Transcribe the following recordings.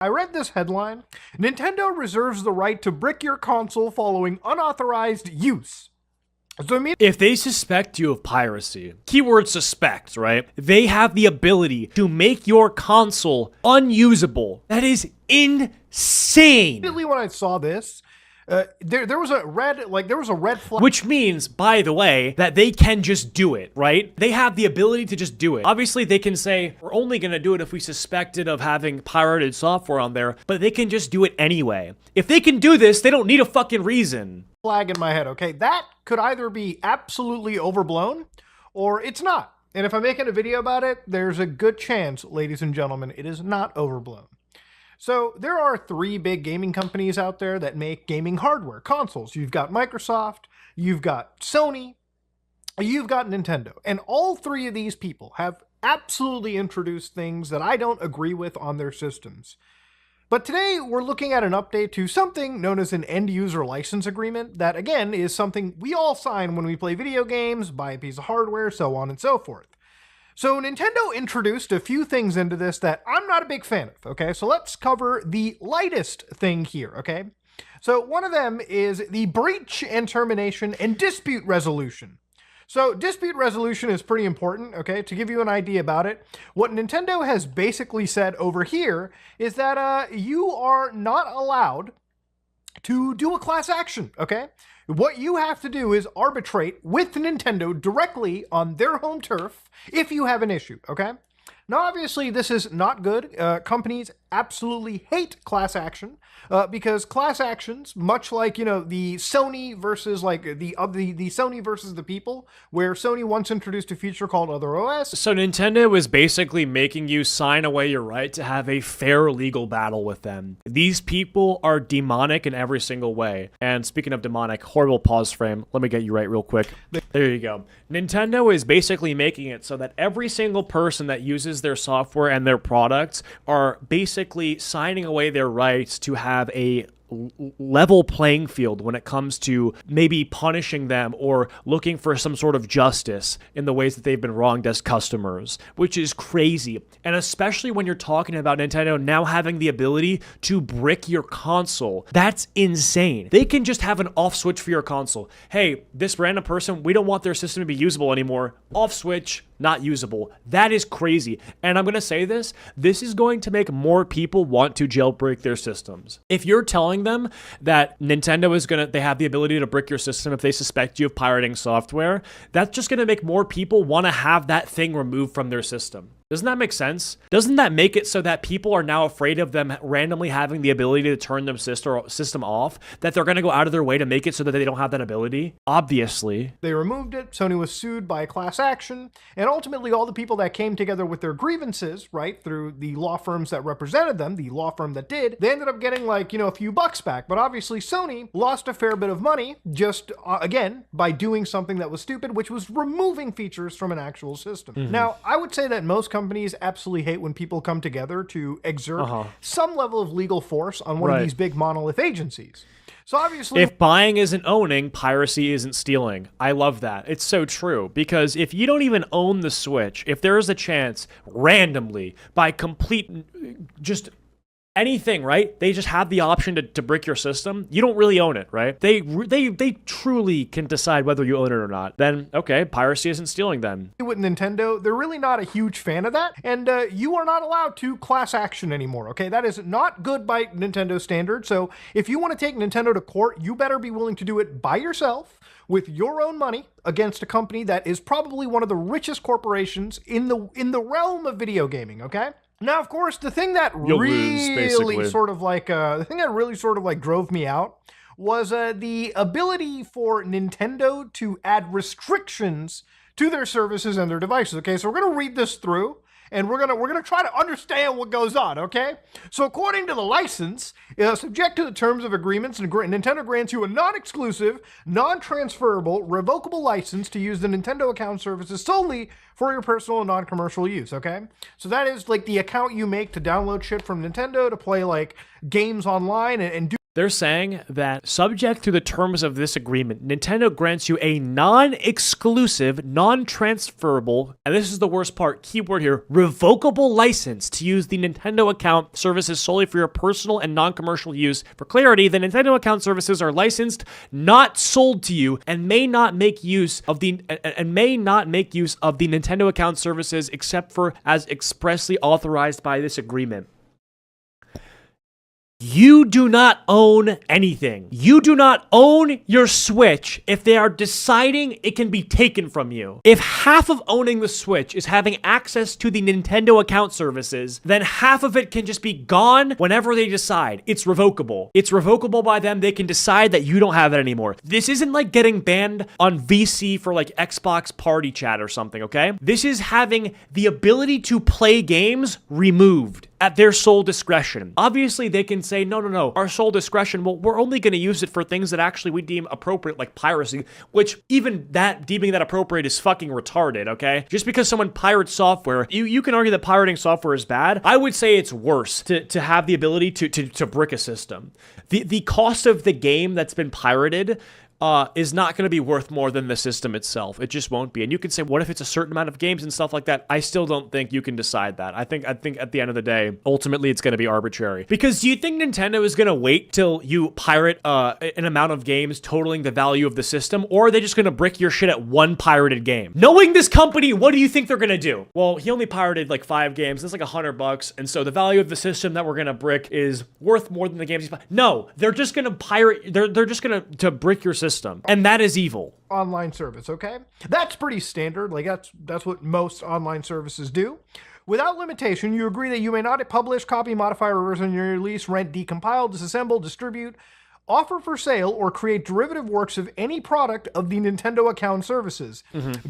I read this headline: Nintendo reserves the right to brick your console following unauthorized use. So if they suspect you of piracy, keyword suspect, right? They have the ability to make your console unusable. That is insane. Immediately when I saw this, there was a red flag. Which means, by the way, that they can just do it, right? They have the ability to just do it. Obviously, they can say, we're only gonna do it if we suspected of having pirated software on there, but they can just do it anyway. If they can do this, they don't need a fucking reason. Flag in my head, okay? That could either be absolutely overblown, or it's not. And if I'm making a video about it, there's a good chance, ladies and gentlemen, it is not overblown. So there are 3 big gaming companies out there that make gaming hardware, consoles. You've got Microsoft, you've got Sony, you've got Nintendo. And all 3 of these people have absolutely introduced things that I don't agree with on their systems. But today we're looking at an update to something known as an end-user license agreement that, again, is something we all sign when we play video games, buy a piece of hardware, so on and so forth. So Nintendo introduced a few things into this that I'm not a big fan of, okay? So let's cover the lightest thing here, okay? So one of them is the breach and termination and dispute resolution. So dispute resolution is pretty important, okay? To give you an idea about it, what Nintendo has basically said over here is that you are not allowed to do a class action, okay? What you have to do is arbitrate with Nintendo directly on their home turf if you have an issue, okay? Now, obviously, this is not good. Companies absolutely hate class action because class actions, much like, you know, the Sony versus like the Sony versus the people, where Sony once introduced a feature called Other OS. So Nintendo is basically making you sign away your right to have a fair legal battle with them. These people are demonic in every single way. And speaking of demonic, horrible pause frame. Let me get you right real quick. There you go. Nintendo is basically making it so that every single person that uses their software and their products are basically signing away their rights to have a level playing field when it comes to maybe punishing them or looking for some sort of justice in the ways that they've been wronged as customers, which is crazy. And especially when you're talking about Nintendo now having the ability to brick your console, that's insane. They can just have an off switch for your console. Hey, this random person, we don't want their system to be usable anymore. Off switch, not usable. That is crazy. And I'm going to say this is going to make more people want to jailbreak their systems. If you're telling them that Nintendo is they have the ability to brick your system if they suspect you of pirating software, that's just going to make more people want to have that thing removed from their system. Doesn't that make sense? Doesn't that make it so that people are now afraid of them randomly having the ability to turn their system off, that they're going to go out of their way to make it so that they don't have that ability? Obviously. They removed it, Sony was sued by a class action, and ultimately all the people that came together with their grievances, right, through the law firms that represented them, the law firm that did, they ended up getting like, you know, a few bucks back. But obviously Sony lost a fair bit of money just, again, by doing something that was stupid, which was removing features from an actual system. Now, I would say that most companies absolutely hate when people come together to exert some level of legal force on one of these big monolith agencies. So obviously, if buying isn't owning, piracy isn't stealing. I love that. It's so true, because if you don't even own the Switch, if there is a chance randomly by complete just anything, right? They just have the option to brick your system. You don't really own it, right? They truly can decide whether you own it or not. Then, okay, piracy isn't stealing then. With Nintendo, they're really not a huge fan of that, and you are not allowed to class action anymore, okay? That is not good by Nintendo standards, so if you want to take Nintendo to court, you better be willing to do it by yourself, with your own money, against a company that is probably one of the richest corporations in the realm of video gaming, okay? Now, of course, the thing that really sort of like drove me out was the ability for Nintendo to add restrictions to their services and their devices. Okay, so we're gonna read this through, and we're gonna try to understand what goes on. Okay, so according to the license, subject to the terms of agreements, Nintendo grants you a non-exclusive, non-transferable, revocable license to use the Nintendo account services solely for your personal and non-commercial use. Okay, so that is like the account you make to download shit from Nintendo to play like games online and do They're saying that subject to the terms of this agreement, Nintendo grants you a non-exclusive, non-transferable, and this is the worst part, keyword here, revocable license to use the Nintendo account services solely for your personal and non-commercial use. For clarity, the Nintendo account services are licensed, not sold to you, and may not make use of the Nintendo account services except for as expressly authorized by this agreement. You do not own anything. You do not own your Switch if they are deciding it can be taken from you. If half of owning the Switch is having access to the Nintendo account services, then half of it can just be gone whenever they decide. It's revocable. It's revocable by them. They can decide that you don't have it anymore. This isn't like getting banned on VC for like Xbox Party Chat or something, okay? This is having the ability to play games removed at their sole discretion. Obviously, they can say, no, our sole discretion, well, we're only gonna use it for things that actually we deem appropriate, like piracy, which even that, deeming that appropriate is fucking retarded, okay? Just because someone pirates software, you can argue that pirating software is bad. I would say it's worse to have the ability to brick a system. The cost of the game that's been pirated is not going to be worth more than the system itself. It just won't be. And you can say, what if it's a certain amount of games and stuff like that? I still don't think you can decide that. I think at the end of the day, ultimately it's going to be arbitrary. Because do you think Nintendo is going to wait till you pirate an amount of games totaling the value of the system? Or are they just going to brick your shit at one pirated game? Knowing this company, what do you think they're going to do? Well, he only pirated like 5 games. That's like $100. And so the value of the system that we're going to brick is worth more than the games he's pirated. No, they're just going to pirate. They're just going to brick your system. And that is evil. Online service, okay? That's pretty standard. Like that's what most online services do. Without limitation, you agree that you may not publish, copy, modify, reverse engineer, release, rent, decompile, disassemble, distribute, offer for sale, or create derivative works of any product of the Nintendo account services.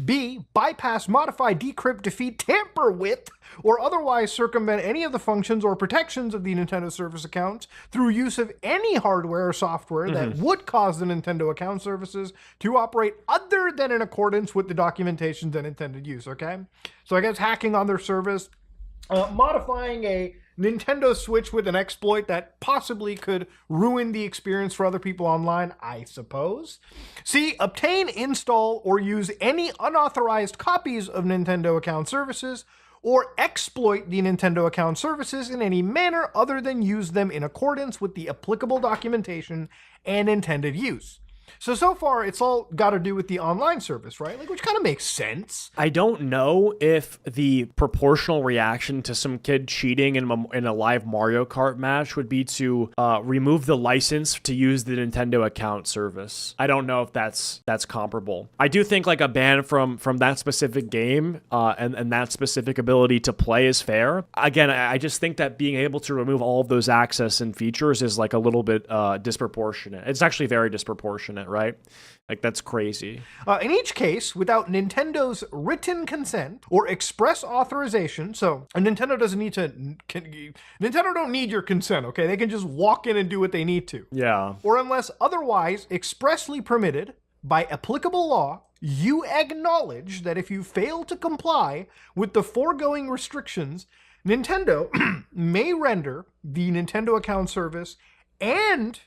B, bypass, modify, decrypt, defeat, tamper with, or otherwise circumvent any of the functions or protections of the Nintendo service accounts through use of any hardware or software that would cause the Nintendo account services to operate other than in accordance with the documentations and intended use, okay? So I guess hacking on their service, modifying a Nintendo Switch with an exploit that possibly could ruin the experience for other people online, I suppose. C, obtain, install, or use any unauthorized copies of Nintendo account services, or exploit the Nintendo account services in any manner other than use them in accordance with the applicable documentation and intended use. So far, it's all got to do with the online service, right? Like, which kind of makes sense. I don't know if the proportional reaction to some kid cheating in a live Mario Kart match would be to remove the license to use the Nintendo account service. I don't know if that's comparable. I do think like a ban from that specific game and that specific ability to play is fair. Again, I just think that being able to remove all of those access and features is like a little bit disproportionate. It's actually very disproportionate, right? Like, that's crazy. In each case, without Nintendo's written consent or express authorization, so Nintendo doesn't need to, Nintendo don't need your consent, okay? They can just walk in and do what they need to. Yeah. Or unless otherwise expressly permitted by applicable law, you acknowledge that if you fail to comply with the foregoing restrictions, Nintendo may render the Nintendo account service and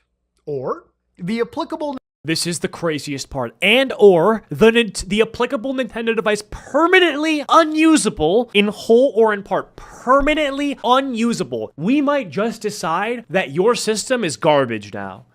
or the applicable... This is the craziest part. And or the applicable Nintendo device permanently unusable in whole or in part. Permanently unusable. We might just decide that your system is garbage now.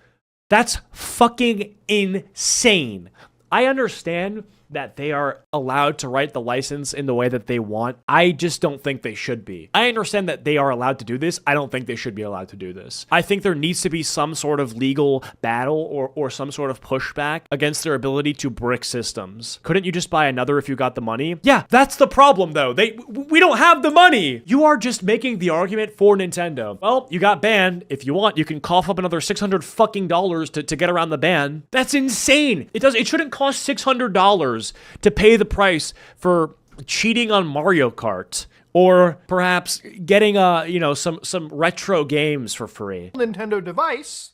That's fucking insane. I understand that they are allowed to write the license in the way that they want. I just don't think they should be. I understand that they are allowed to do this. I don't think they should be allowed to do this. I think there needs to be some sort of legal battle or some sort of pushback against their ability to brick systems. Couldn't you just buy another if you got the money? Yeah, that's the problem though. We don't have the money. You are just making the argument for Nintendo. Well, you got banned. If you want, you can cough up another $600 fucking to get around the ban. That's insane. It shouldn't cost $600 to pay the price for cheating on Mario Kart or perhaps getting some retro games for free. Nintendo device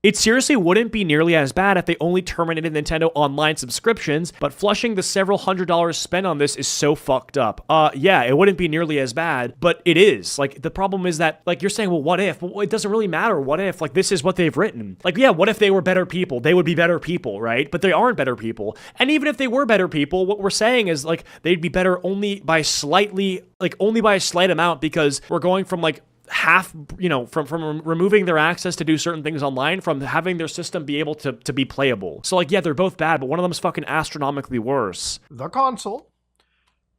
It seriously wouldn't be nearly as bad if they only terminated Nintendo Online subscriptions, but flushing the several $100s spent on this is so fucked up. Yeah, it wouldn't be nearly as bad, but it is. Like, the problem is that, like, you're saying, well, what if? Well, it doesn't really matter. What if? Like, this is what they've written. Like, yeah, what if they were better people? They would be better people, right? But they aren't better people. And even if they were better people, what we're saying is, like, they'd be better only by a slight amount, because we're going from, like, half, you know, from removing their access to do certain things online, from having their system be able to be playable. So, like, yeah, they're both bad, but one of them is fucking astronomically worse. The console,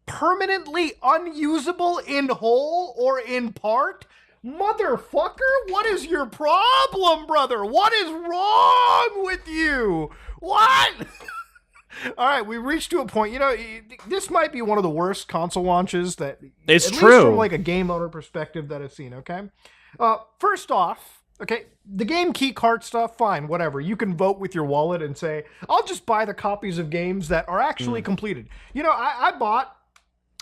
permanently unusable in whole or in part? Motherfucker, what is your problem, brother? What is wrong with you? What? All right, we reached to a point. You know, this might be one of the worst console launches that, it's at true, least from like a game owner perspective, that I've seen. Okay, first off, okay, the game key card stuff, fine, whatever. You can vote with your wallet and say, I'll just buy the copies of games that are actually completed. You know, I bought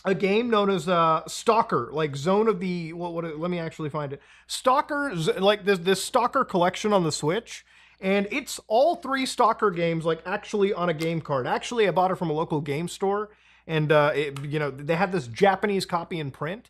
a game known as Stalker, like Zone of the let me actually find it. Stalker, like this Stalker collection on the Switch. And it's all 3 Stalker games, like, actually on a game card. Actually, I bought it from a local game store, and you know, they have this Japanese copy in print,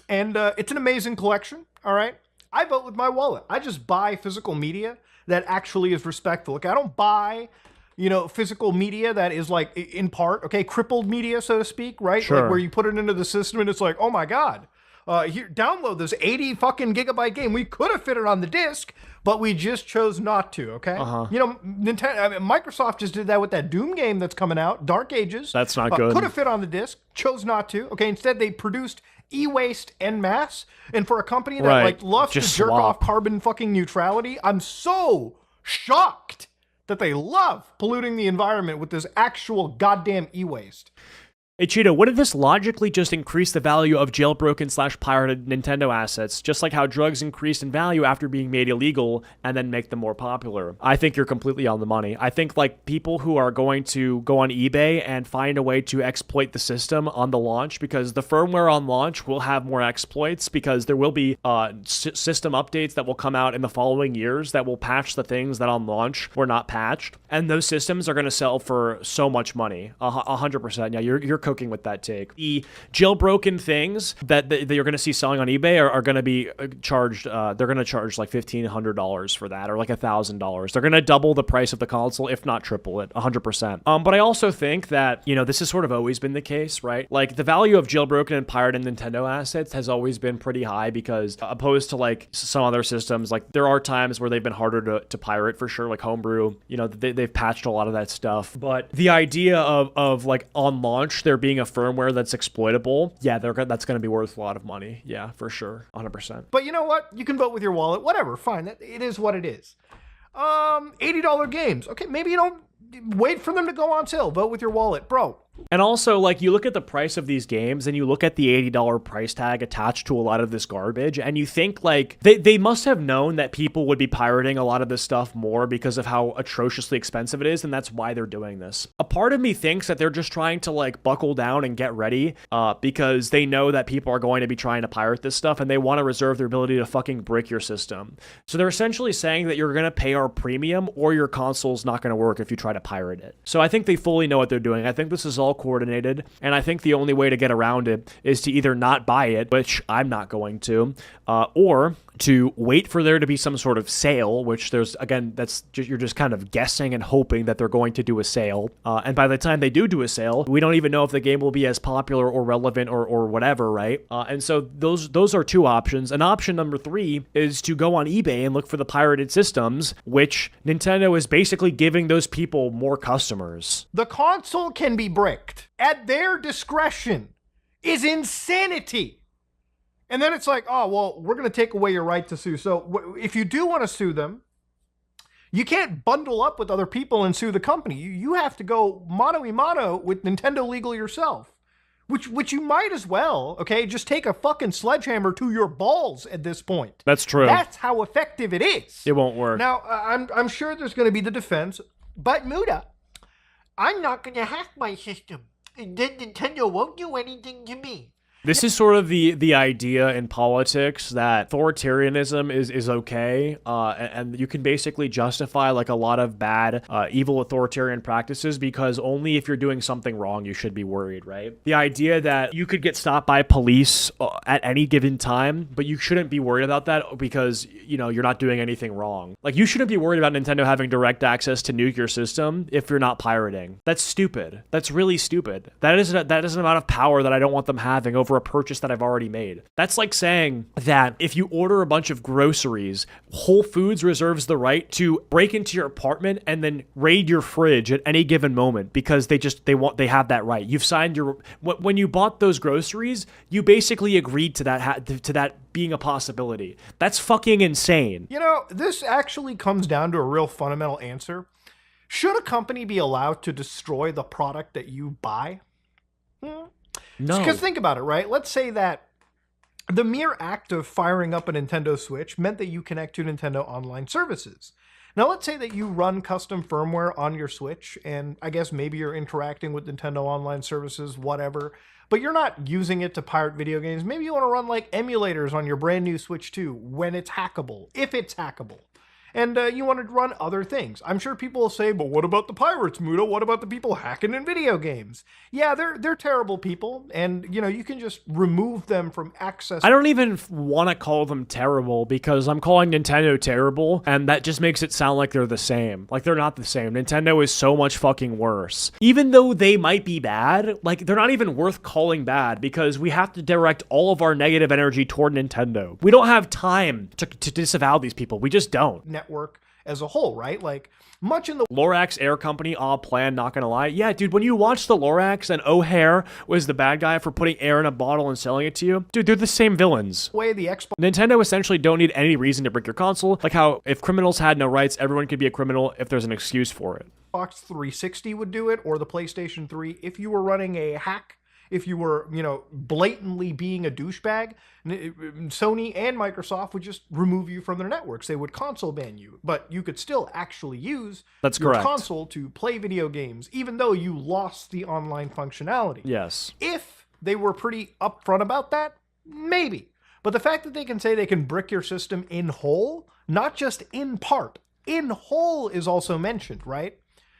and it's an amazing collection. All right, I vote with my wallet. I just buy physical media that actually is respectful. Okay, I don't buy, you know, physical media that is, like, in part, okay, crippled media, so to speak, right? Sure. Like, where you put it into the system and it's like, oh my god. Here, download this 80 fucking gigabyte game. We could have fit it on the disc, but we just chose not to. Okay, you know, Microsoft just did that with that Doom game that's coming out, Dark Ages. That's not good. Could have fit on the disc, chose not to. Okay, instead they produced e-waste en masse, and for a company that like loves to jerk off carbon fucking neutrality, I'm so shocked that they love polluting the environment with this actual goddamn e-waste. Acheeto, wouldn't this logically just increase the value of jailbroken/pirated Nintendo assets, just like how drugs increased in value after being made illegal and then make them more popular? I think you're completely on the money. I think, like, people who are going to go on eBay and find a way to exploit the system on the launch, because the firmware on launch will have more exploits, because there will be system updates that will come out in the following years that will patch the things that on launch were not patched, and those systems are going to sell for so much money. 100%. Yeah, you're cooking with that take. The jailbroken things that you're going to see selling on eBay are going to be charged. They're going to charge like $1,500 for that, or like $1,000. They're going to double the price of the console, if not triple it, 100%. But I also think that, you know, this has sort of always been the case, right? Like, the value of jailbroken and pirated Nintendo assets has always been pretty high, because opposed to like some other systems, like, there are times where they've been harder to pirate for sure, like homebrew. You know, they've patched a lot of that stuff. But the idea of like on launch there being a firmware that's exploitable, yeah, that's going to be worth a lot of money. Yeah, for sure. 100%. But you know what? You can vote with your wallet. Whatever. Fine. It is what it is. $80 games. Okay, maybe you don't wait for them to go on sale. Vote with your wallet. Bro, And also, like, you look at the price of these games and you look at the $80 price tag attached to a lot of this garbage, and you think, like, they must have known that people would be pirating a lot of this stuff more because of how atrociously expensive it is, and that's why they're doing this. A part of me thinks that they're just trying to, like, buckle down and get ready because they know that people are going to be trying to pirate this stuff, and they want to reserve their ability to fucking brick your system. So they're essentially saying that you're going to pay our premium or your console's not going to work if you try to pirate it. So I think they fully know what they're doing. I think this is all coordinated, and I think the only way to get around it is to either not buy it, which I'm not going to, or to wait for there to be some sort of sale, which there's, again, you're just kind of guessing and hoping that they're going to do a sale. And by the time they do a sale, we don't even know if the game will be as popular or relevant or whatever, right? And so those are two options. And option number 3 is to go on eBay and look for the pirated systems, which Nintendo is basically giving those people more customers. The console can be bricked at their discretion is insanity. And then it's like, oh, well, we're going to take away your right to sue. So if you do want to sue them, you can't bundle up with other people and sue the company. You have to go mano a mano with Nintendo Legal yourself, which you might as well, okay, just take a fucking sledgehammer to your balls at this point. That's true. That's how effective it is. It won't work. Now, I'm sure there's going to be the defense, but Muda, I'm not going to hack my system, and then Nintendo won't do anything to me. This is sort of the idea in politics that authoritarianism is okay, and you can basically justify like a lot of bad, evil authoritarian practices because only if you're doing something wrong you should be worried, right? The idea that you could get stopped by police at any given time, but you shouldn't be worried about that because, you know, you're not doing anything wrong. Like, you shouldn't be worried about Nintendo having direct access to nuke your system if you're not pirating. That's stupid. That's really stupid. That is an amount of power that I don't want them having over a purchase that I've already made. That's like saying that if you order a bunch of groceries, Whole Foods reserves the right to break into your apartment and then raid your fridge at any given moment because they have that right. You've signed when you bought those groceries, you basically agreed to that being a possibility. That's fucking insane. You know, this actually comes down to a real fundamental answer. Should a company be allowed to destroy the product that you buy? No. Because think about it, right? Let's say that the mere act of firing up a Nintendo Switch meant that you connect to Nintendo online services. Now, let's say that you run custom firmware on your Switch, and I guess maybe you're interacting with Nintendo online services, whatever, but you're not using it to pirate video games. Maybe you want to run like emulators on your brand new Switch 2 when it's hackable, if it's hackable. And you want to run other things. I'm sure people will say, but what about the pirates, Muda? What about the people hacking in video games? Yeah, they're terrible people, and you know, you can just remove them from access. I don't even want to call them terrible because I'm calling Nintendo terrible, and that just makes it sound like they're the same. Like, they're not the same. Nintendo is so much fucking worse. Even though they might be bad, like, they're not even worth calling bad because we have to direct all of our negative energy toward Nintendo. We don't have time to disavow these people. We just don't. Network as a whole, right? Like, much in the Lorax Air Company, all planned, not gonna lie. Yeah, dude, when you watch the Lorax and O'Hare was the bad guy for putting air in a bottle and selling it to you, dude, they're the same villains. way the Xbox Nintendo essentially don't need any reason to break your console, like how if criminals had no rights, everyone could be a criminal if there's an excuse for it. 360 would do it, or the PlayStation 3, if you were running a hack, if you were, you know, blatantly being a douchebag, Sony and Microsoft would just remove you from their networks. They would console ban you, but you could still actually use your console to play video games, even though you lost the online functionality. Yes. If they were pretty upfront about that, maybe. But the fact that they can say they can brick your system in whole, not just in part, in whole is also mentioned, right?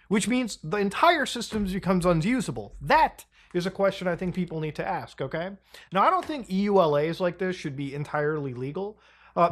Which means the entire system becomes unusable. That is a question I think people need to ask, okay? Now, I don't think EULAs like this should be entirely legal.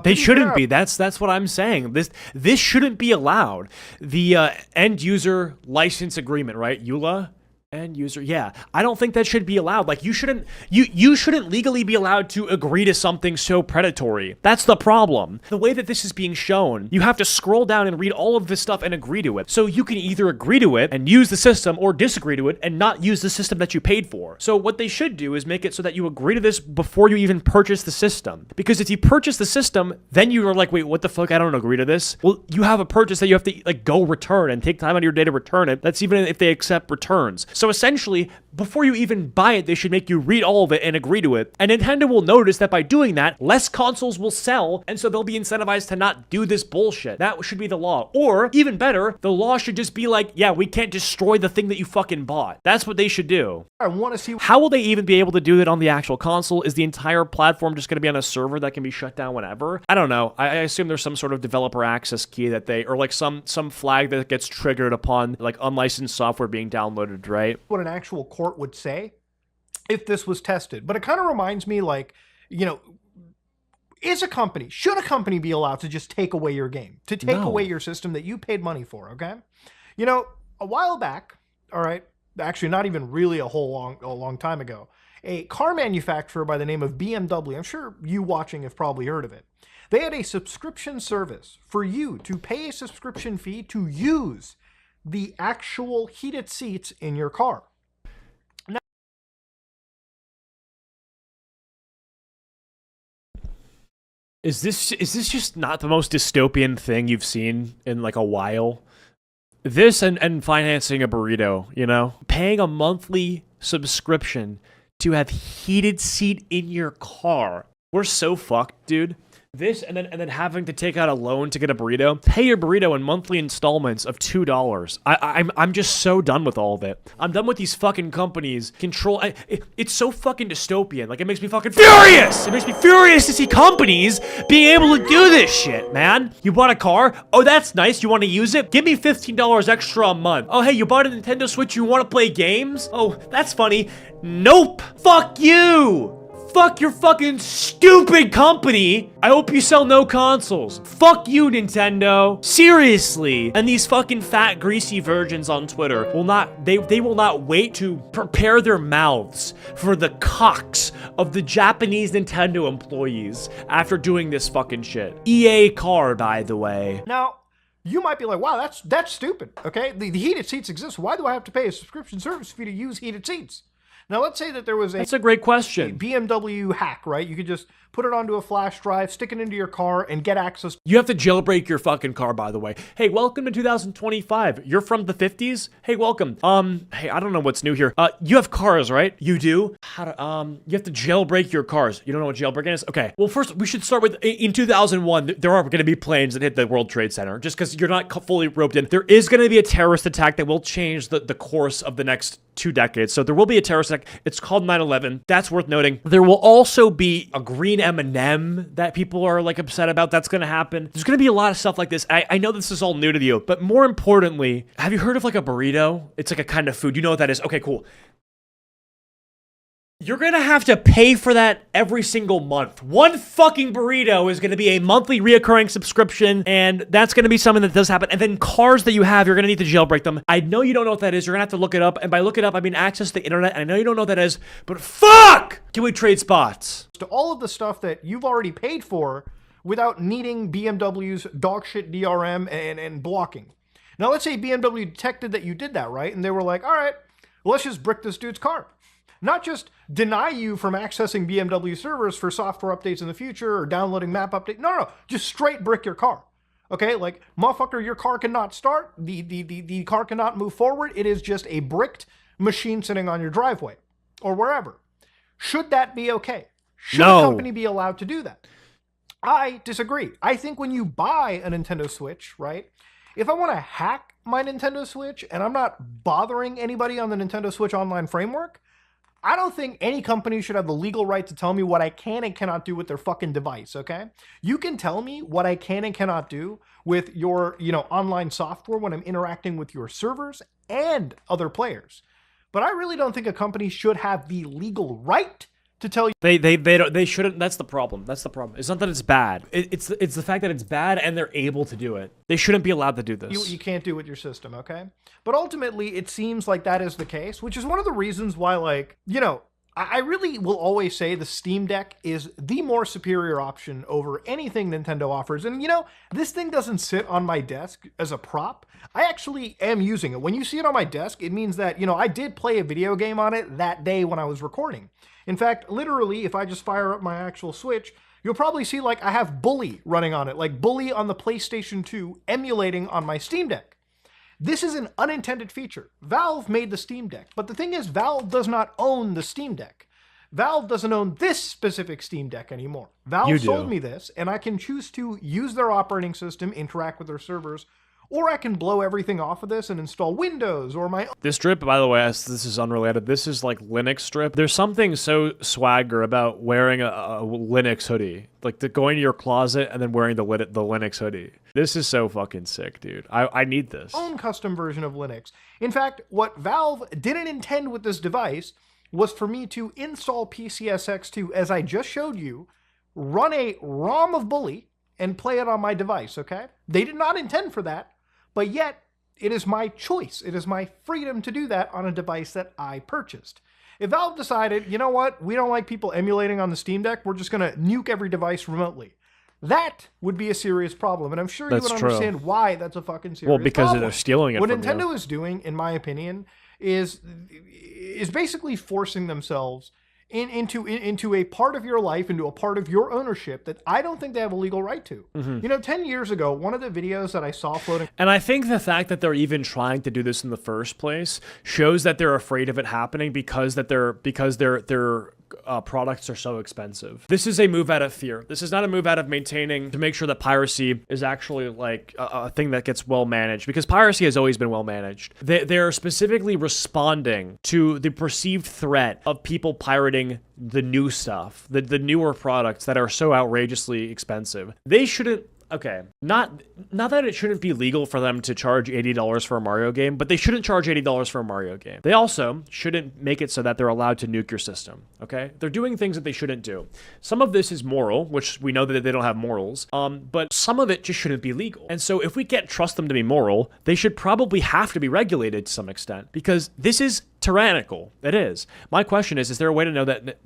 They shouldn't be. That's what I'm saying. This shouldn't be allowed. The end user license agreement, right? EULA? End user, yeah. I don't think that should be allowed. Like, you shouldn't legally be allowed to agree to something so predatory. That's the problem. The way that this is being shown, you have to scroll down and read all of this stuff and agree to it. So you can either agree to it and use the system or disagree to it and not use the system that you paid for. So what they should do is make it so that you agree to this before you even purchase the system. Because if you purchase the system, then you are like, wait, what the fuck? I don't agree to this. Well, you have a purchase that you have to like go return and take time out of your day to return it. That's even if they accept returns. So essentially, before you even buy it, they should make you read all of it and agree to it. And Nintendo will notice that by doing that, less consoles will sell, and so they'll be incentivized to not do this bullshit. That should be the law. Or, even better, the law should just be like, yeah, we can't destroy the thing that you fucking bought. That's what they should do. I want to see... How will they even be able to do that on the actual console? Is the entire platform just going to be on a server that can be shut down whenever? I don't know. I assume there's some sort of developer access key that they, or like some flag that gets triggered upon like unlicensed software being downloaded, right? What an actual court would say if this was tested. But it kind of reminds me, like, you know, should a company be allowed to just take away your game, to take away your system that you paid money for, okay? You know, a while back, all right, actually not even really a long time ago, a car manufacturer by the name of BMW, I'm sure you watching have probably heard of it, they had a subscription service for you to pay a subscription fee to use the actual heated seats in your car. Is this just not the most dystopian thing you've seen in like a while? This and financing a burrito, you know? Paying a monthly subscription to have heated seat in your car. We're so fucked, dude. This and then having to take out a loan to get a burrito. Pay your burrito in monthly installments of $2. I'm just so done with all of it. I'm done with these fucking companies it's so fucking dystopian. Like, it makes me fucking furious. It makes me furious to see companies being able to do this shit, man. You bought a car? Oh, that's nice. You want to use it? Give me $15 extra a month. Oh, hey, you bought a Nintendo Switch. You want to play games? Oh, that's funny. Nope. Fuck you. Fuck your fucking stupid company. I hope you sell no consoles. Fuck you, Nintendo. Seriously. And these fucking fat, greasy virgins on Twitter will not, they will not wait to prepare their mouths for the cocks of the Japanese Nintendo employees after doing this fucking shit. EA car, by the way. Now, you might be like, wow, that's stupid, okay? The heated seats exist. Why do I have to pay a subscription service fee to use heated seats? Now, let's say that there was That's a great question. BMW hack, right? You could just put it onto a flash drive, stick it into your car, and get access. You have to jailbreak your fucking car, by the way. Hey, welcome to 2025. You're from the 50s? Hey, welcome. Hey, I don't know what's new here. You have cars, right? You do? You have to jailbreak your cars. You don't know what jailbreaking is? Okay. Well, first, we should start with, in 2001, there are going to be planes that hit the World Trade Center. Just because you're not fully roped in. There is going to be a terrorist attack that will change the course of the next 2 decades. So there will be a terrorist attack. It's called 9/11. That's worth noting. There will also be a green M&M that people are like upset about. That's going to happen. There's going to be a lot of stuff like this. I know this is all new to you, but more importantly, have you heard of like a burrito? It's like a kind of food. You know what that is? Okay, cool. You're gonna have to pay for that every single month. One fucking burrito is gonna be a monthly reoccurring subscription, and that's gonna be something that does happen. And then cars that you have, you're gonna need to jailbreak them. I know you don't know what that is. You're gonna have to look it up. And by look it up, I mean access the internet. I know you don't know what that is, but fuck! Can we trade spots? To all of the stuff that you've already paid for without needing BMW's dogshit DRM and blocking. Now, let's say BMW detected that you did that, right? And they were like, all right, let's just brick this dude's car. Not just deny you from accessing BMW servers for software updates in the future or downloading map updates. No, just straight brick your car. Okay, like, motherfucker, your car cannot start. The car cannot move forward. It is just a bricked machine sitting on your driveway or wherever. Should that be okay? Should a company be allowed to do that? I disagree. I think when you buy a Nintendo Switch, right, if I want to hack my Nintendo Switch and I'm not bothering anybody on the Nintendo Switch online framework, I don't think any company should have the legal right to tell me what I can and cannot do with their fucking device, okay? You can tell me what I can and cannot do with your, online software when I'm interacting with your servers and other players. But I really don't think a company should have the legal right to tell you. They shouldn't. That's the problem. That's the problem. It's not that it's bad. It's the fact that it's bad and they're able to do it. They shouldn't be allowed to do this. You can't do with your system, okay? But ultimately, it seems like that is the case, which is one of the reasons why, I really will always say the Steam Deck is the more superior option over anything Nintendo offers. And, this thing doesn't sit on my desk as a prop. I actually am using it. When you see it on my desk, it means that, I did play a video game on it that day when I was recording. In fact, literally, if I just fire up my actual Switch, you'll probably see, I have Bully running on it, like Bully on the PlayStation 2 emulating on my Steam Deck. This is an unintended feature. Valve made the Steam Deck, but the thing is, Valve does not own the Steam Deck. Valve doesn't own this specific Steam Deck anymore. Valve sold me this, and I can choose to use their operating system, interact with their servers, or I can blow everything off of this and install Windows or my... This strip, by the way, this is unrelated. This is like Linux strip. There's something so swagger about wearing a Linux hoodie. Like going to your closet and then wearing the Linux hoodie. This is so fucking sick, dude. I need this. Own custom version of Linux. In fact, what Valve didn't intend with this device was for me to install PCSX2, as I just showed you, run a ROM of Bully, and play it on my device, okay? They did not intend for that. But yet, it is my choice. It is my freedom to do that on a device that I purchased. If Valve decided, you know what, we don't like people emulating on the Steam Deck, we're just going to nuke every device remotely. That would be a serious problem, and I'm sure you would understand why that's a fucking serious problem. Well, because they're stealing it from you. What Nintendo is doing, in my opinion, is basically forcing themselves into a part of your life, into a part of your ownership that I don't think they have a legal right to. 10 years ago, one of the videos that I saw floating... And I think the fact that they're even trying to do this in the first place shows that they're afraid of it happening because they're products are so expensive. This is a move out of fear. This is not a move out of maintaining to make sure that piracy is actually like a thing that gets well managed, because piracy has always been well managed. They're specifically responding to the perceived threat of people pirating the new stuff, the newer products that are so outrageously expensive. They shouldn't. Okay, not that it shouldn't be legal for them to charge $80 for a Mario game, but they shouldn't charge $80 for a Mario game. They also shouldn't make it so that they're allowed to nuke your system, okay? They're doing things that they shouldn't do. Some of this is moral, which we know that they don't have morals, but some of it just shouldn't be legal. And so if we can't trust them to be moral, they should probably have to be regulated to some extent, because this is tyrannical. It is. My question is there a way to know that,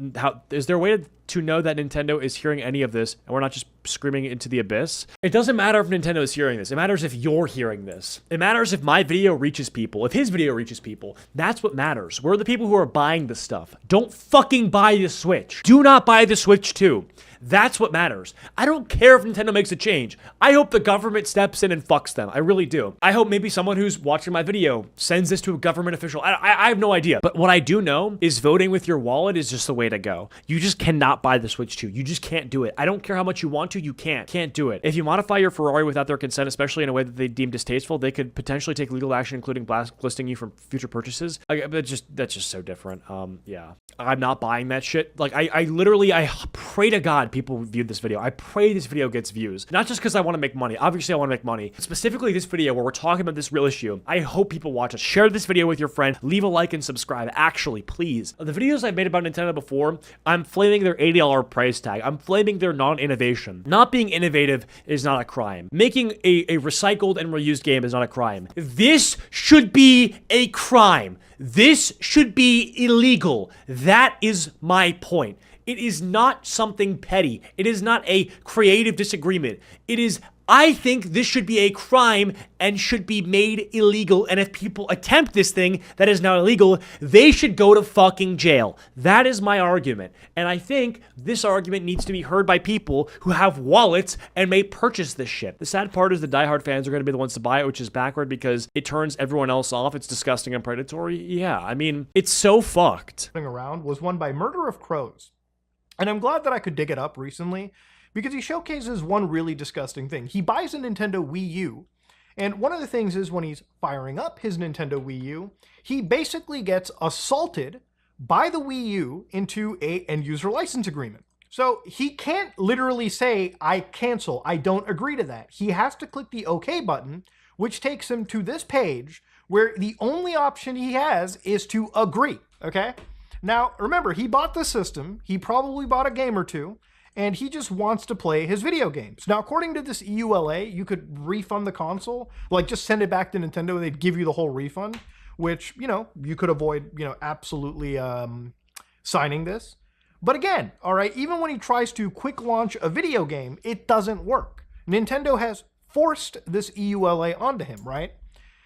is there a way to know that Nintendo is hearing any of this and we're not just screaming into the abyss? It doesn't matter if Nintendo is hearing this. It matters if you're hearing this. It matters if my video reaches people, if his video reaches people. That's what matters. We're the people who are buying the stuff. Don't fucking buy the Switch. Do not buy the Switch 2. That's what matters. I don't care if Nintendo makes a change. I hope the government steps in and fucks them. I really do. I hope maybe someone who's watching my video sends this to a government official. I have no idea. But what I do know is voting with your wallet is just the way to go. You just cannot buy the Switch 2. You just can't do it. I don't care how much you want to. You can't. Can't do it. If you modify your Ferrari without their consent, especially in a way that they deem distasteful, they could potentially take legal action, including blacklisting you from future purchases. That's just so different. Yeah. I'm not buying that shit. Like, I pray to God people viewed this video. I pray this video gets views. Not just because I want to make money. Obviously, I want to make money. Specifically, this video where we're talking about this real issue. I hope people watch it. Share this video with your friend. Leave a like and subscribe. Actually, please. The videos I've made about Nintendo before, I'm flaming their $80 price tag. I'm flaming their non-innovation. Not being innovative is not a crime. Making a recycled and reused game is not a crime. This should be a crime. This should be illegal. That is my point. It is not something petty. It is not a creative disagreement. It is, I think this should be a crime and should be made illegal. And if people attempt this thing that is now illegal, they should go to fucking jail. That is my argument. And I think this argument needs to be heard by people who have wallets and may purchase this shit. The sad part is the diehard fans are going to be the ones to buy it, which is backward because it turns everyone else off. It's disgusting and predatory. Yeah, I mean, it's so fucked. Around was one by Murder of Crows. And I'm glad that I could dig it up recently because he showcases one really disgusting thing. He buys a Nintendo Wii U, and one of the things is when he's firing up his Nintendo Wii U, he basically gets assaulted by the Wii U into a end-user license agreement. So he can't literally say, I cancel, I don't agree to that. He has to click the OK button, which takes him to this page where the only option he has is to agree, okay? Now, remember, he bought the system, he probably bought a game or two, and he just wants to play his video games. Now, according to this EULA, you could refund the console, like just send it back to Nintendo and they'd give you the whole refund, which, you know, you could avoid, you know, absolutely signing this. But again, all right, even when he tries to quick launch a video game, it doesn't work. Nintendo has forced this EULA onto him, right?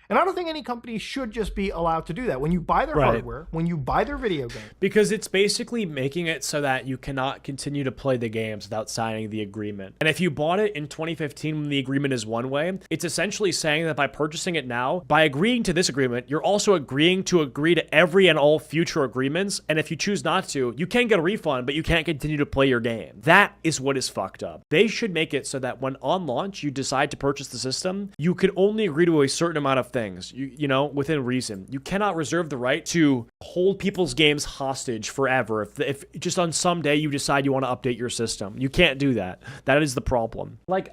And I don't think any company should just be allowed to do that. When you buy their hardware, when you buy their video game. Because it's basically making it so that you cannot continue to play the games without signing the agreement. And if you bought it in 2015 when the agreement is one way, it's essentially saying that by purchasing it now, by agreeing to this agreement, you're also agreeing to agree to every and all future agreements. And if you choose not to, you can get a refund, but you can't continue to play your game. That is what is fucked up. They should make it so that when on launch you decide to purchase the system, you can only agree to a certain amount of things. You know, within reason. You cannot reserve the right to hold people's games hostage forever if just on some day you decide you want to update your system. You can't do that. That is the problem. Like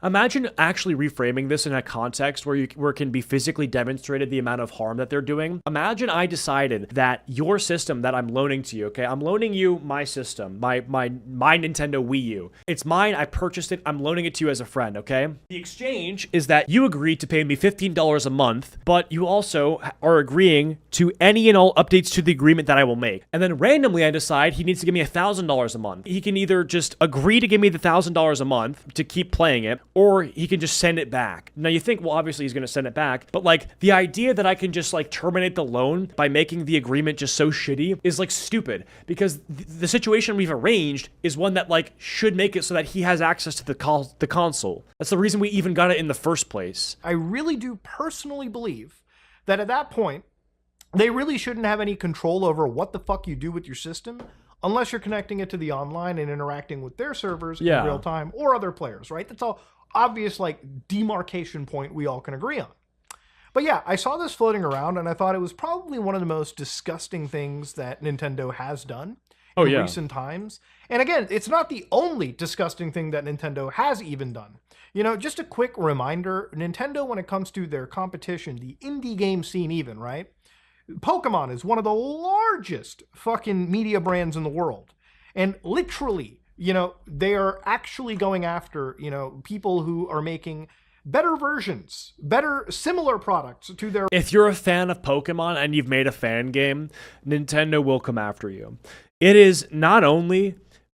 imagine actually reframing this in a context where it can be physically demonstrated the amount of harm that they're doing. Imagine I decided that your system that I'm loaning to you, okay? I'm loaning you my system, my Nintendo Wii U. It's mine. I purchased it. I'm loaning it to you as a friend, okay? The exchange is that you agreed to pay me $15 a month, but you also are agreeing to any and all updates to the agreement that I will make. And then randomly I decide he needs to give me $1,000 a month. He can either just agree to give me the $1,000 a month to keep playing it, or he can just send it back. Now you think, well, obviously he's going to send it back, but like the idea that I can just like terminate the loan by making the agreement just so shitty is like stupid, because the situation we've arranged is one that like should make it so that he has access to the console. That's the reason we even got it in the first place. I really do personally believe that at that point, they really shouldn't have any control over what the fuck you do with your system unless you're connecting it to the online and interacting with their servers Yeah. in real time or other players, right? That's all obvious, like, demarcation point we all can agree on. But yeah, I saw this floating around and I thought it was probably one of the most disgusting things that Nintendo has done in recent times. And again, it's not the only disgusting thing that Nintendo has even done. You know, just a quick reminder, Nintendo, when it comes to their competition, the indie game scene even, right? Pokemon is one of the largest fucking media brands in the world. And literally, you know, they are actually going after, you know, people who are making better versions, better similar products to their... If you're a fan of Pokemon and you've made a fan game, Nintendo will come after you. It is not only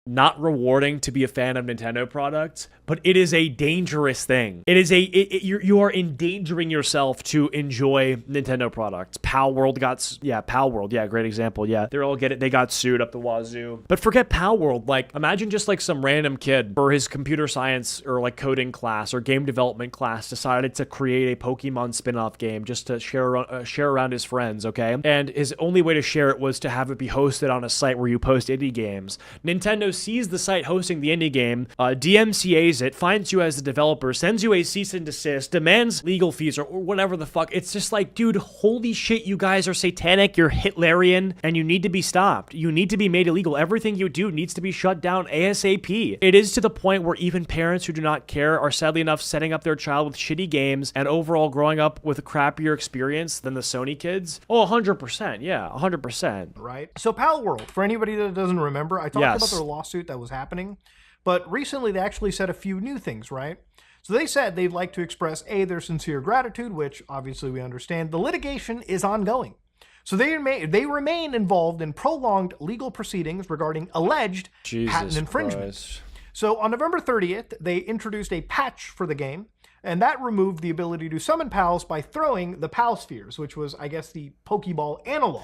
not rewarding to be a fan of Nintendo products, but it is a dangerous thing. It is you are endangering yourself to enjoy Nintendo products. Pal World, great example. Yeah, they got sued up the wazoo. But forget Pal World. Like, imagine just like some random kid for his computer science or like coding class or game development class decided to create a Pokemon spin-off game just to share around his friends, okay? And his only way to share it was to have it be hosted on a site where you post indie games. Nintendo sees the site hosting the indie game, DMCA's it, finds you as the developer, sends you a cease and desist, demands legal fees or whatever the fuck. It's just like, dude, holy shit, you guys are satanic, you're Hitlerian, and you need to be stopped. You need to be made illegal. Everything you do needs to be shut down ASAP. It is to the point where even parents who do not care are sadly enough setting up their child with shitty games and overall growing up with a crappier experience than the Sony kids. Oh, 100%. Yeah, 100%. Right? So Pal World, for anybody that doesn't remember, I talked about their lawsuit that was happening. But recently they actually said a few new things, right? So they said they'd like to express their sincere gratitude, which obviously we understand. The litigation is ongoing. So they remain involved in prolonged legal proceedings regarding alleged patent infringement. So on November 30th, they introduced a patch for the game, and that removed the ability to summon pals by throwing the Pal Spheres, which was, I guess, the Pokeball analog.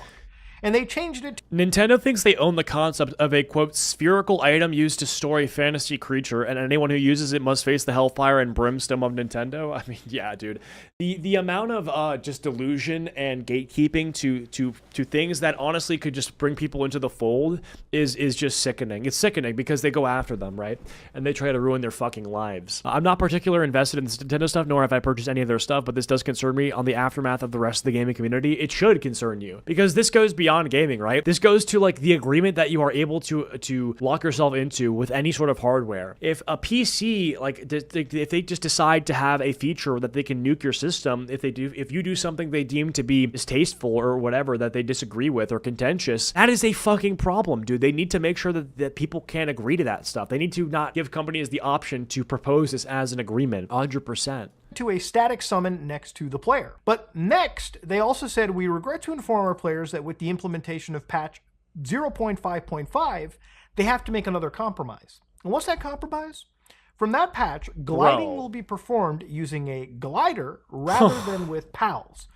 And they changed it. Nintendo thinks they own the concept of a, quote, spherical item used to store a fantasy creature, and anyone who uses it must face the hellfire and brimstone of Nintendo. I mean, yeah, dude. The amount of just delusion and gatekeeping to things that honestly could just bring people into the fold is just sickening. It's sickening because they go after them, right? And they try to ruin their fucking lives. I'm not particularly invested in this Nintendo stuff, nor have I purchased any of their stuff, but this does concern me on the aftermath of the rest of the gaming community. It should concern you because this goes beyond gaming, right? This goes to like the agreement that you are able to lock yourself into with any sort of hardware. If a PC, like if they just decide to have a feature that they can nuke your system, if you do something they deem to be distasteful or whatever that they disagree with or contentious, that is a fucking problem, dude. They need to make sure that people can't agree to that stuff. They need to not give companies the option to propose this as an agreement, 100%. To a static summon next to the player. But next, they also said, we regret to inform our players that with the implementation of patch 0.5.5, they have to make another compromise. And what's that compromise? From that patch, gliding will be performed using a glider rather than with pals.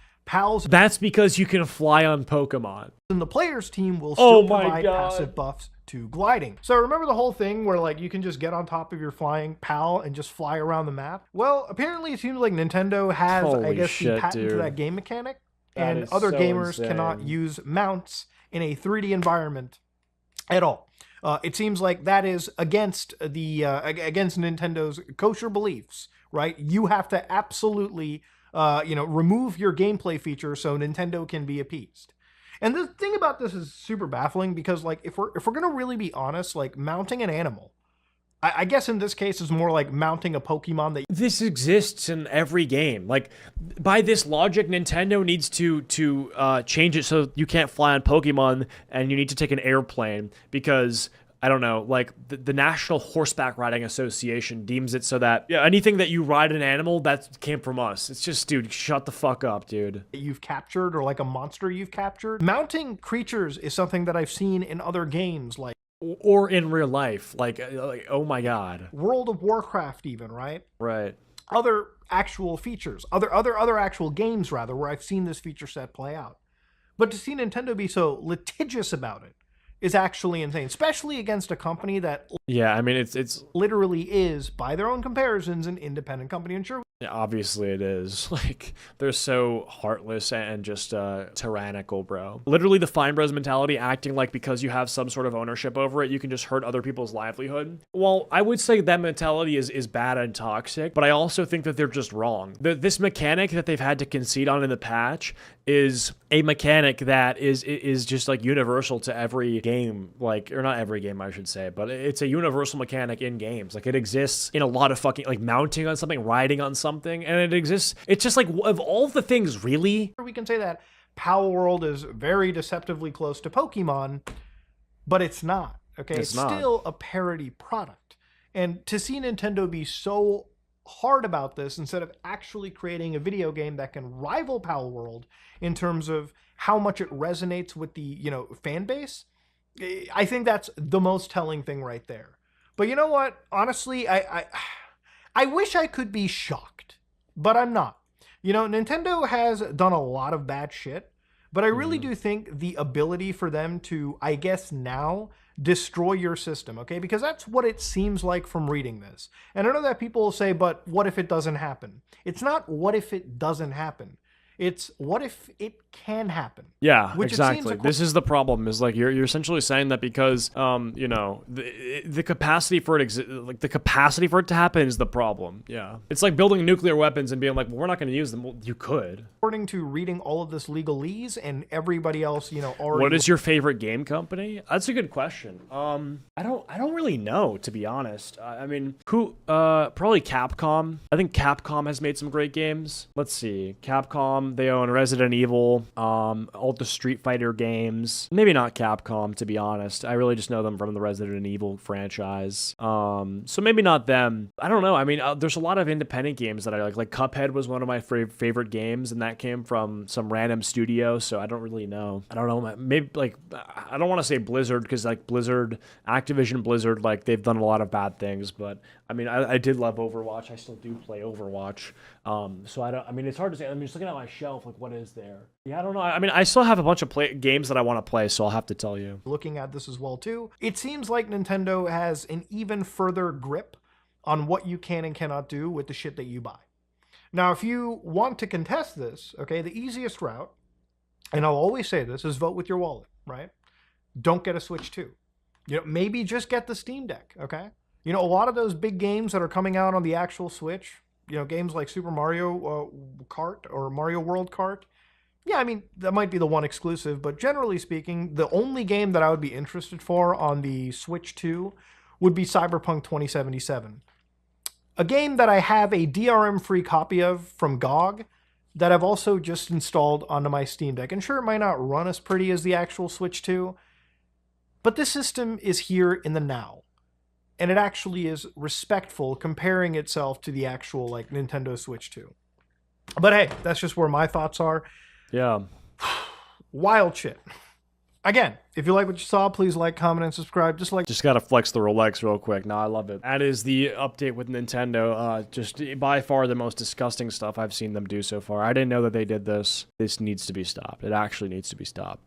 That's because you can fly on Pokemon. And the player's team will still provide passive buffs to gliding. So remember the whole thing where like you can just get on top of your flying pal and just fly around the map? Well, apparently it seems like Nintendo has, I guess, the patent to that game mechanic, and other gamers cannot use mounts in a 3D environment at all. It seems like that is against against Nintendo's kosher beliefs, right? You have to absolutely remove your gameplay feature so Nintendo can be appeased. And the thing about this is super baffling because, like, if we're gonna really be honest, like mounting an animal, I guess in this case is more like mounting a Pokemon that this exists in every game. Like, by this logic, Nintendo needs to change it so you can't fly on Pokemon and you need to take an airplane because, I don't know, like the National Horseback Riding Association deems it so that anything that you ride an animal, that came from us. It's just, dude, shut the fuck up, dude. You've captured or like a monster you've captured. Mounting creatures is something that I've seen in other games, like or in real life, like oh my god, World of Warcraft, even, right? Right. Other actual features, other actual games rather, where I've seen this feature set play out. But to see Nintendo be so litigious about it is actually insane, especially against a company that I mean it's literally is, by their own comparisons, an independent company. And sure, Yeah, obviously it is. Like, they're so heartless and just tyrannical, bro. Literally the Fine Bros mentality, acting like because you have some sort of ownership over it, you can just hurt other people's livelihood. Well, I would say that mentality is bad and toxic, but I also think that they're just wrong. This mechanic that they've had to concede on in the patch is a mechanic that is just like universal to every game, like, or not every game I should say, but it's a universal mechanic in games. Like, it exists in a lot of fucking, like, mounting on something, riding on something, and it exists. It's just like, of all the things, really. We can say that Power World is very deceptively close to Pokemon, but it's not. Okay, it's still a parody product. And to see Nintendo be so hard about this instead of actually creating a video game that can rival Power World in terms of how much it resonates with the, you know, fan base, I think that's the most telling thing right there. But you know what? Honestly, I wish I could be shocked, but I'm not. You know, Nintendo has done a lot of bad shit, but I really do think the ability for them to, I guess now, destroy your system, okay? Because that's what it seems like from reading this. And I know that people will say, but what if it doesn't happen? It's not what if it doesn't happen. It's what if it can happen. Yeah, exactly. This is the problem, is like you're essentially saying that because you know, the capacity for it the capacity for it to happen is the problem. Yeah. It's like building nuclear weapons and being like, well, we're not going to use them. Well, you could. According to reading all of this legalese and everybody else, you know, already. What is your favorite game company? That's a good question. I don't really know, to be honest. I mean, probably Capcom. I think Capcom has made some great games. Let's see. Capcom, they own Resident Evil, all the Street Fighter games. Maybe not Capcom, to be honest. I really just know them from the Resident Evil franchise. So maybe not them. I don't know. I mean, there's a lot of independent games that I like. Like Cuphead was one of my favorite games, and that came from some random studio, so I don't really know. I don't know. Maybe, like, I don't want to say Blizzard, because, like, Activision Blizzard, like, they've done a lot of bad things, but I mean, I did love Overwatch. I still do play Overwatch. So I mean, it's hard to say. I'm just looking at my shelf, like, what is there? Yeah, I don't know. I mean, I still have a bunch of games that I want to play, so I'll have to tell you. Looking at this as well, too, it seems like Nintendo has an even further grip on what you can and cannot do with the shit that you buy. Now, if you want to contest this, okay, the easiest route, and I'll always say this, is vote with your wallet, right? Don't get a Switch 2. You know, maybe just get the Steam Deck, okay? You know, a lot of those big games that are coming out on the actual Switch, you know, games like Super Mario Kart or Mario World Kart, yeah, I mean, that might be the one exclusive, but generally speaking, the only game that I would be interested for on the Switch 2 would be Cyberpunk 2077. A game that I have a DRM-free copy of from GOG that I've also just installed onto my Steam Deck. And sure, it might not run as pretty as the actual Switch 2, but this system is here in the now. And it actually is respectful comparing itself to the actual, like, Nintendo Switch 2. But hey, that's just where my thoughts are. Yeah. Wild shit. Again, if you like what you saw, please like, comment, and subscribe. Just gotta flex the Rolex real quick. No, I love it. That is the update with Nintendo. Just by far the most disgusting stuff I've seen them do so far. I didn't know that they did this. This needs to be stopped. It actually needs to be stopped.